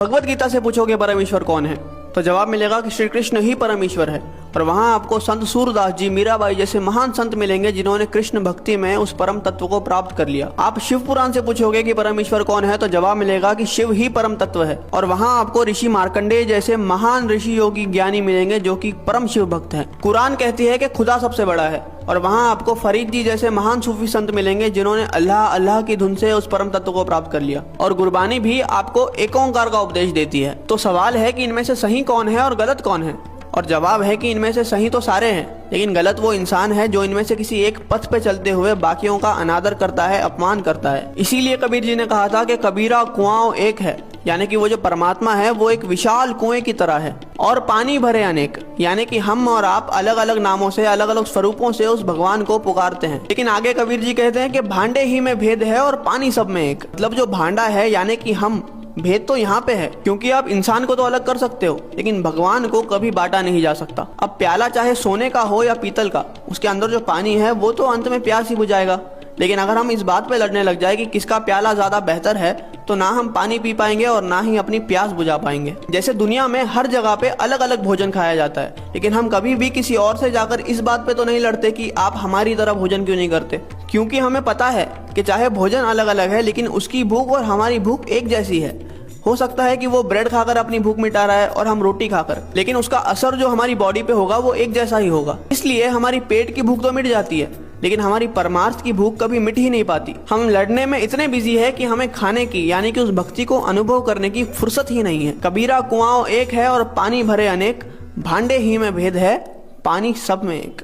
भगवत गीता से पूछोगे परमेश्वर कौन है तो जवाब मिलेगा कि श्री कृष्ण ही परमेश्वर है। और वहाँ आपको संत सूरदास जी, मीराबाई जैसे महान संत मिलेंगे जिन्होंने कृष्ण भक्ति में उस परम तत्व को प्राप्त कर लिया। आप शिव पुराण से पूछोगे कि परमेश्वर कौन है तो जवाब मिलेगा कि शिव ही परम तत्व है। और वहाँ आपको ऋषि मार्कंडेय जैसे महान ऋषि योगी ज्ञानी मिलेंगे जो कि परम शिव भक्त हैं। कुरान कहती है कि खुदा सबसे बड़ा है। और वहाँ आपको फरीद जी जैसे महान सूफी संत मिलेंगे जिन्होंने अल्लाह अल्लाह की धुन से उस परम तत्व को प्राप्त कर लिया। और गुरबानी भी आपको एक ओंकार का उपदेश देती है। तो सवाल है कि इनमें से सही कौन है और गलत कौन है। और जवाब है कि इनमें से सही तो सारे हैं, लेकिन गलत वो इंसान है जो इनमें से किसी एक पथ पे चलते हुए बाकियों का अनादर करता है, अपमान करता है। इसीलिए कबीर जी ने कहा था कि कबीरा कुआं एक है, यानी कि वो जो परमात्मा है वो एक विशाल कुएं की तरह है और पानी भरे अनेक, यानी कि हम और आप अलग अलग नामों से, अलग अलग स्वरूपों से उस भगवान को पुकारते हैं। लेकिन आगे कबीर जी कहते हैं कि भांडे ही में भेद है और पानी सब में एक। मतलब जो भांडा है यानी कि हम, भेद तो यहाँ पे है, क्योंकि आप इंसान को तो अलग कर सकते हो लेकिन भगवान को कभी बांटा नहीं जा सकता। अब प्याला चाहे सोने का हो या पीतल का, उसके अंदर जो पानी है वो तो अंत में प्यास ही बुझाएगा। लेकिन अगर हम इस बात पे लड़ने लग जाए कि किसका प्याला ज्यादा बेहतर है तो ना हम पानी पी पाएंगे और ना ही अपनी प्यास बुझा पाएंगे। जैसे दुनिया में हर जगह पे अलग अलग भोजन खाया जाता है, लेकिन हम कभी भी किसी और से जाकर इस बात पे तो नहीं लड़ते कि आप हमारी तरह भोजन क्यों नहीं करते, क्योंकि हमें पता है कि चाहे भोजन अलग अलग है लेकिन उसकी भूख और हमारी भूख एक जैसी है। हो सकता है कि वो ब्रेड खाकर अपनी भूख मिटा रहा है और हम रोटी खाकर, लेकिन उसका असर जो हमारी बॉडी पे होगा वो एक जैसा ही होगा। इसलिए हमारी पेट की भूख तो मिट जाती है लेकिन हमारी परमार्थ की भूख कभी मिट ही नहीं पाती। हम लड़ने में इतने बिजी है कि हमें खाने की यानी कि उस भक्ति को अनुभव करने की फुर्सत ही नहीं है। कबीरा कुआं एक है और पानी भरे अनेक, भांडे ही में भेद है, पानी सब में एक।